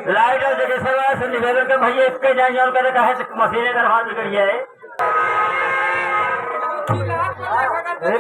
Light और जगह सेवा से निवेदन कर भैया इसके जाए और करे कहे मशीनें कर हाथ बिगड़ है।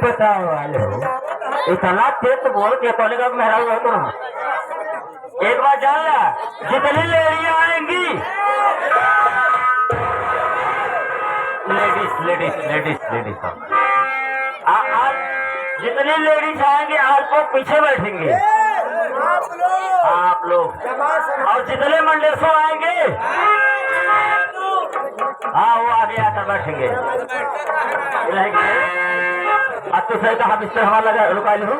बताओ वाले इतना तेज तो बोल के कॉलेज का मेहरा हुआ तुम एक बार जान ला जितनी लेडियां आएंगी लेडीज लेडीज लेडीज लेडीज आप जितनी लेडीज आएंगे आपको पीछे बैठेंगे आप लोग और जितने मंडेसो आएंगे हाँ वो आगे आकर बैठेंगे अब तो सही कहा बिस्तर हमारा लगा रुका लू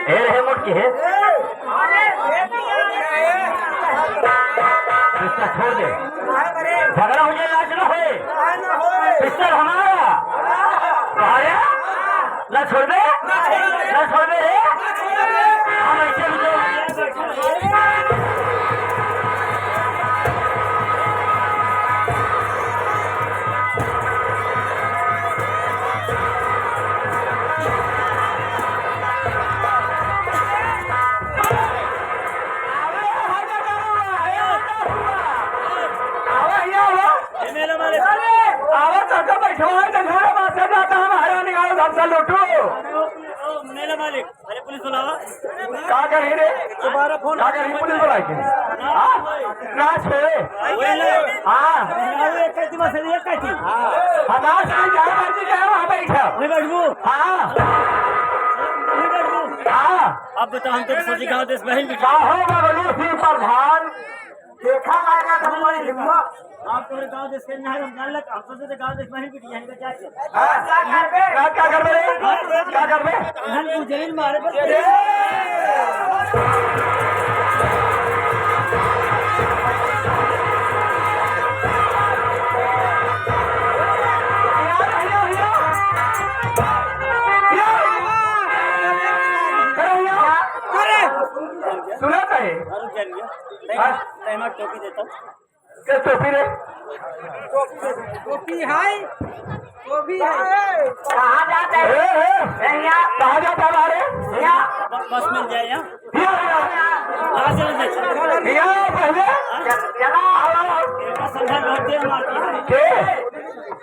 रहे मुटकी है बिस्तर छोड़ दे झगड़ा हो जाए लाज न होए बिस्तर हमारा तुम्हारा ना छोड़ दे ना छोड़ दे हम ऐसे भी मालिक अरे पुलिस बुलावा क्या कर रे तुम्हारा फोन क्या कर पुलिस बुला के नाच है हाँ नाच में क्या मर्जी क्या वहाँ बैठा हाँ हाँ अब बताओ हम तो सोचे गाँव देश बहन भी प्रधान देखा आएगा तुम्हारी हिम्मत आप पूरे गाँव देश के हम जान लग हम सोचे गाँव देश बहन भी यहीं का क्या कर रहे क्या कर रहे जमीन मारे सुना है टोपी देता हूँ क्या टोपी रे टोपी है टोपी है कहाँ जाते हैं कहाँ जाता हमारे बस मिल जाए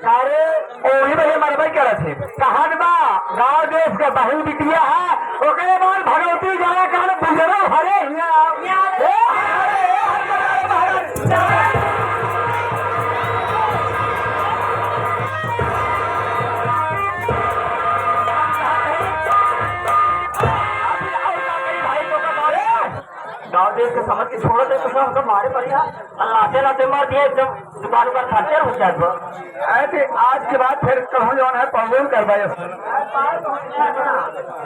सारे वही भैया मारे भाई क्या थे कहा गाँव देश का बहन बिटिया है ओकरे बाद भगवती जाना कारण गुजरा हरे गाँव देश के समझ के छोड़ दे तो हमको मारे पड़ेगा लाते लाते मार दिया एकदम दुकान पर खर्चा हो जाए ऐसे आज के बाद फिर कहूँ जो है प्रमोन करवाए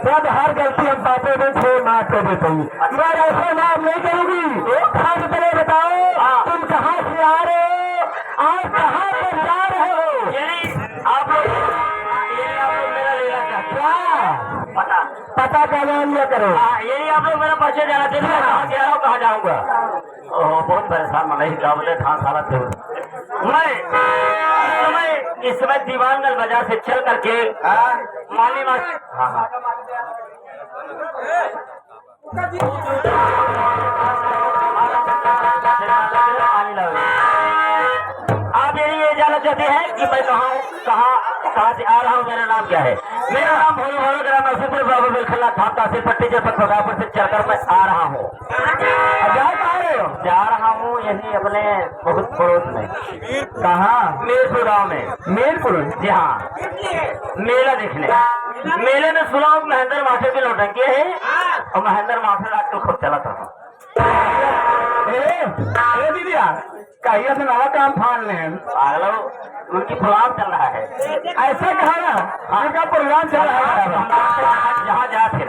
सब हर गलती हम पाते में छोड़ ना कर देते मैं ऐसा नाम नहीं करूंगी खास तरह बताओ तुम कहाँ से आ रहे हो आज कहाँ पर जा रहे हो आप मेरा लेना क्या पता का नाम लिया करो यही आप लोग मेरा पीछे जाना चाहिए कहाँ गया हूँ कहाँ जाऊँगा बहुत परेशान मन क्या बोले ठान हालत थे मैं इस समय दीवानगंज बाजार से चल करके माली आप ये जानना चाहते हैं कि मैं कहाँ से आ रहा हूँ मेरा नाम क्या है मेरा नाम भोलो भोलो ग्राम नरसिंहपुर बाबू बिलखला था तहसील पट्टी जनपद प्रतापपुर से चलकर मैं आ रहा हूँ जा रहा हूँ यही अपने बहुत पड़ोस में कहाँ मीरपुर गाँव में मीरपुर जी हाँ मेला देखने मेले में सुना हूँ महेंद्र मास्टर की नौटंकी है और महेंद्र मास्टर आजकल खुद चला था दीदिया कहिए से नवा काम फाड़ लें अगला उनकी प्रोग्राम चल रहा है ऐसा कहा ना उनका प्रोग्राम चल रहा है जहाँ जाते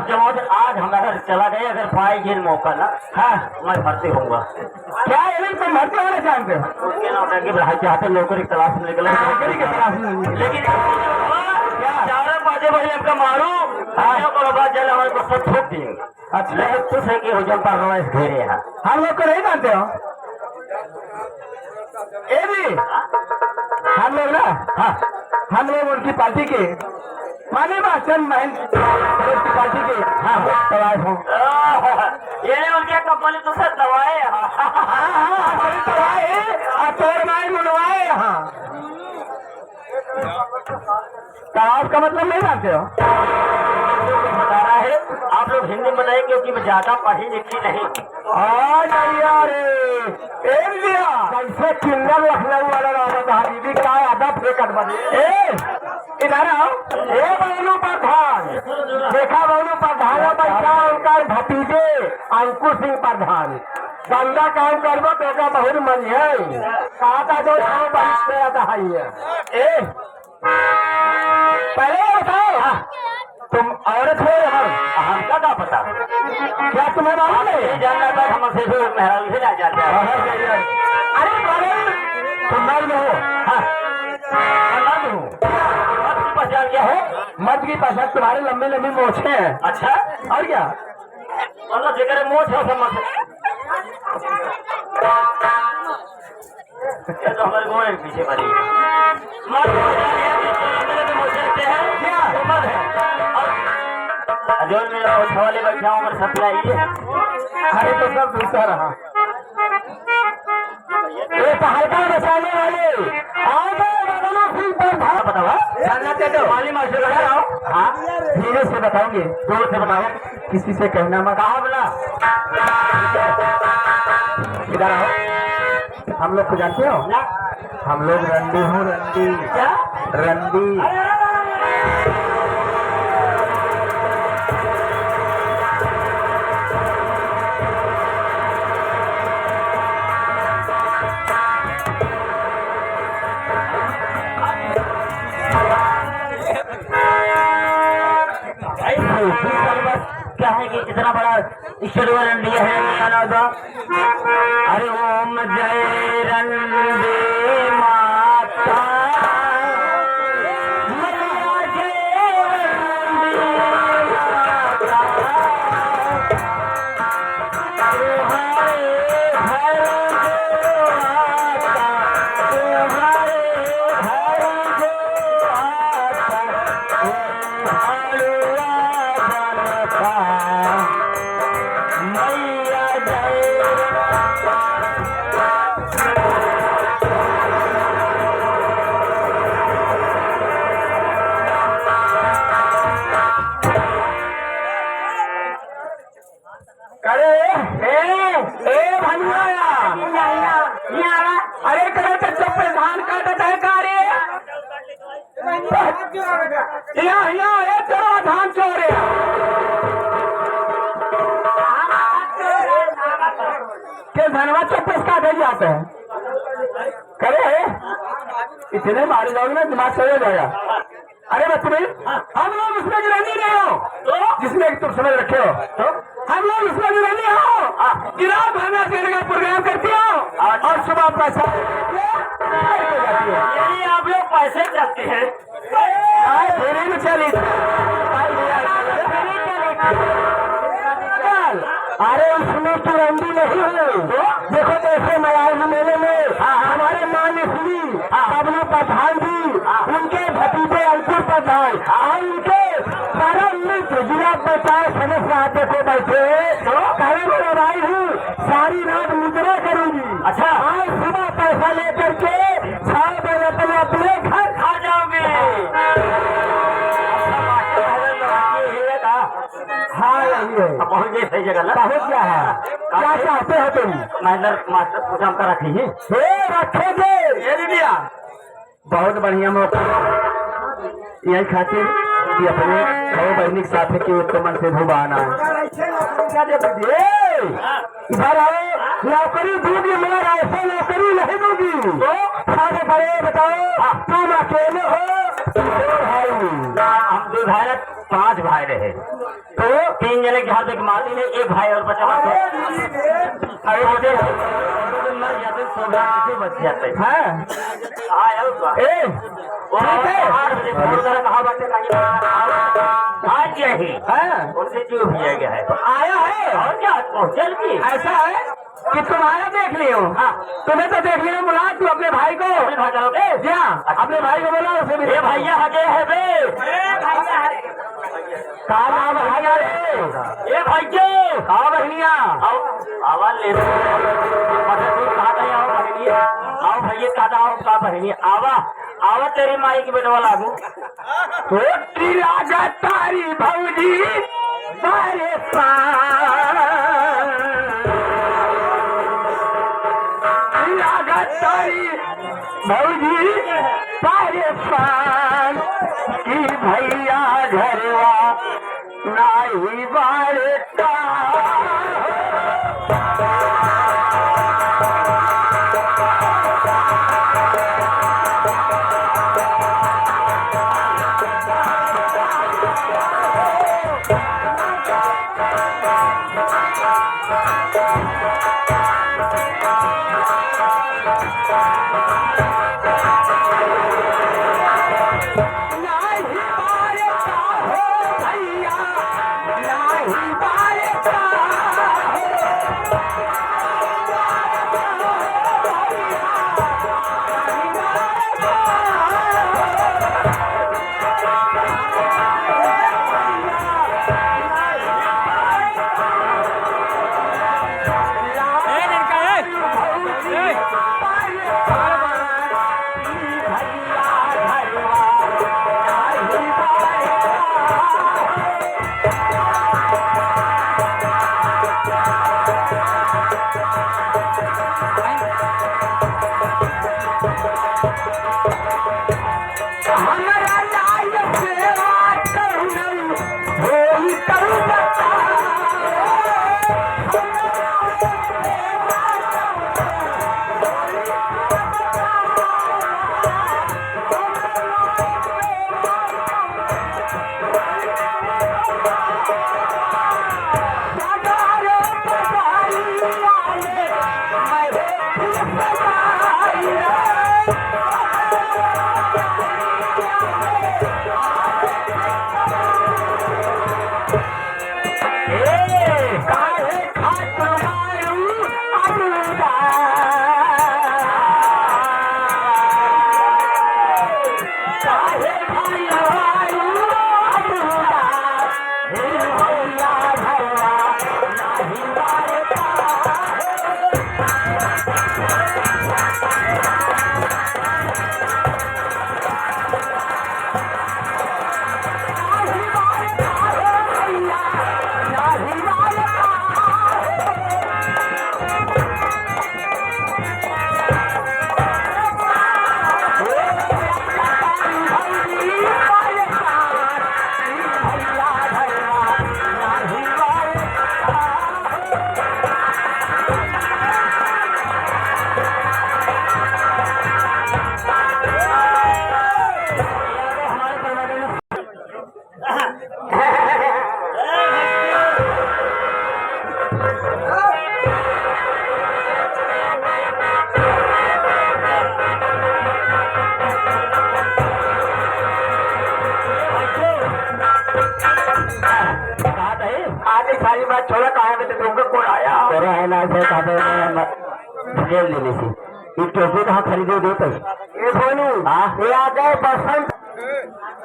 जब आज हम अगर चला गए अगर पाएगी मौका ना मैं भर्ती होऊंगा क्या तुम भर्ती होना चाहते हो उसके नौटंकी बढ़ाई चाहते नौकरी की तलाश में निकले नौकरी की तलाश में लेकिन 4 बजे आपका मारू जल हमारे को सब थोक देंगे अच्छा खुश है कि हुजम पर रोज घेरे हैं हम लोग को नहीं जानते हो ए भी हम लोग ना हम लोग उनकी पार्टी के माने चंद महल की पार्टी के दवाई हूँ। ये उनके कंपनी तुमसे दवाई दवाई तोड़ माई मुनवाए यहाँ। तलाश का मतलब नहीं जानते हो? बता रहा है आप लोग हिंदी में बताइए क्योंकि मैं ज्यादा पढ़ी लिखी नहीं। कैसे किन्नर लखनऊ वाला रहा था दीदी का अदब से कट बने। इधर आओ। बबलू प्रधान देखा, बबलू प्रधान बैठा उनका भतीजे अंकुर सिंह प्रधान। गंदा काम करबो तो का बहुत मन है। कहा था जो पहले बताओ तुम औरत हो या हमका क्या पता, क्या तुम्हें मालूम है? जानना था हमसे भी महराज से आ जाते हैं। अरे तुम मर्द हो? हाँ मर्द हूँ। मत की पहचान क्या है? मर्द की पहचान तुम्हारे लंबे लंबे मोछे हैं। अच्छा और क्या? मतलब जिक्र मोछ है समझ ये तो हमारे गोरे के पीछे पड़ी मर्द जो मेरा वाले बैठा हूँ मेरे साथ लाइए। अरे तो सब दूसरा रहा। ये सहायता बचाने वाले बताओ जानना चाहते हो? माली मास्टर आओ। हाँ धीरे से बताओगे, जोर से बताओ, किसी से कहना मत। कहा बोला इधर आओ। हम लोग को जानते हो? हम लोग रंडी हूँ। रंडी क्या? रंडी क्या है कि इतना बड़ा ईश्वर रंडी है अरे ओम जय रंडे माता अरे करे तो चुप धान काटता है कार्य चलो धान चोरे के धनवा चुप काटे जाते हैं। करे इतने मारे जाओगे ना दिमाग सही हो जाएगा। अरे बच्चे हम लोग उसमें गिरानी नहीं हो जिसमें तुम समझ रखे हो। तो हम लोग उसमें गिरानी हो गिरा भाना देने का प्रोग्राम करती हो और सुबह पैसा यही आप लोग पैसे चाहते हैं। फेरी में चली अरे उसमें तो रंडी नहीं है। देखो कैसे मलाल मेले में हमारे मान्य श्री बबलू प्रधान जी उनके भतीजे अंकुर प्रधान और उनके परम मित्र जिला पंचायत सदस्य आते थे बैठे कहे मैं भाई हूँ सारी रात मुद्रा करूंगी। अच्छा आज सुबह पैसा लेकर के 6 बजे अपने अपने घर खा जाओगे। हाँ यही है। पहुँच गए सही जगह ना? पहुँच गया है। क्या चाहते हो तुम? मास्टर पूछा हमका रखिए रखोगे ये दीदिया बहुत बढ़िया मौका यही खातिर कि अपने भाई बहनी के साथ के मन से भुबाना है। इधर आओ नौकरी दूंगी मगर ऐसे नौकरी नहीं दूंगी। सारे बड़े बताओ तुम अकेले हो भाई? हम 2 भाई 5 भाई रहे तो 3 जने के हाथ एक माली ने 1 भाई और बचा बच जाते हैं। आज यही उनसे जो भी गया है आया है और क्या पहुँचल की ऐसा है कि तुम्हारा देख लियो। हाँ तुम्हें तो देख लियो मुला तू अपने भाई को अपने भाई को बोला उसे भी भैया हजे है बे का नाम है आओ बहनिया, आओ आवाज ले मतलब तू कहा गई आओ बहनी आओ भैया दादा आओ का बहनी आवा आवा तेरी माई की बेटवा लागू रोटी लागत तारी भौजी परेशान लागत तारी भौजी परेशान की भैया घरवा नाही बाड़ता सारी बात छोड़ा कहा में तुमको कौन आया और है ना से कहा लेने से ये टोपी कहाँ खरीदे दे पैसे ये बोलू हाँ ये आ गए बसंत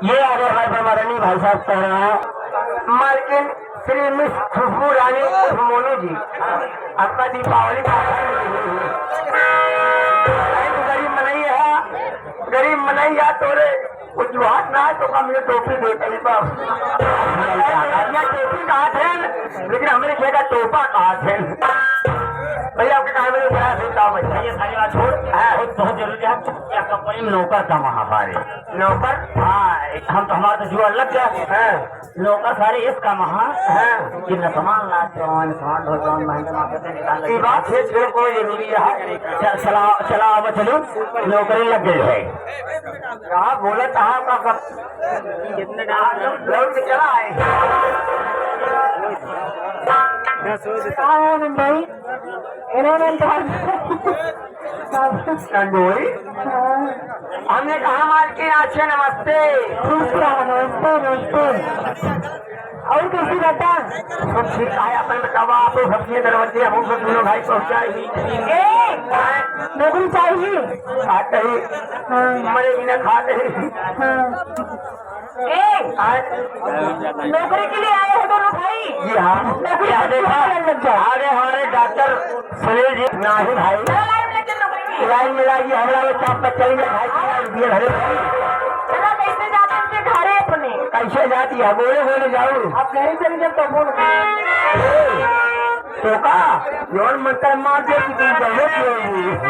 ये आ गए भाई परमारणी भाई साहब कह रहे हैं मालकिन श्री मिस खुशबू रानी मोनू जी आपका दीपावली गरीब मनाई है तोरे कुछ बात ना है तो का मुझे टोपी दे कहीं टोपी कहा थे लेकिन हमने खेगा टोपा कहा थे भैया आपके कहा मेरे बड़ा देता भैया ये सारी बात छोड़ बहुत जरूरी है क्या कंपनी में नौकर का महाभारी नौकर हाँ हम तो हमारा तो जुआ लग गया नौकर सारे इसका महा कि न सामान ला जवान सामान ढो जवान महंगे मार्केट निकाल ये बात है छोड़ कोई जरूरी है चला अब चलो नौकरी लग गई है कहा बोला कहा का कितने लौट के चला है कंडोई हमने कहा माल के अच्छे नमस्ते नमस्ते नमस्ते और कैसी बेटा सब ठीक है अपन बताओ आप सबसे दरवाजे हम सब दोनों भाई पहुँचाएगी नौकरी चाहिए खाते ही मरे बिना खाते ही नौकरी के लिए आए हैं दोनों भाई हाँ क्या देखा आगे हमारे डॉक्टर सुनील जी नहीं भाई लाइन में लागी हमारा वो चाप पर चलेंगे भाई रुपये घरे कैसे जाती है बोले बोले जाऊ आप नहीं चलेंगे तो बोल तो का जौन मंत्र मार दे कि तुम जरूरत होगी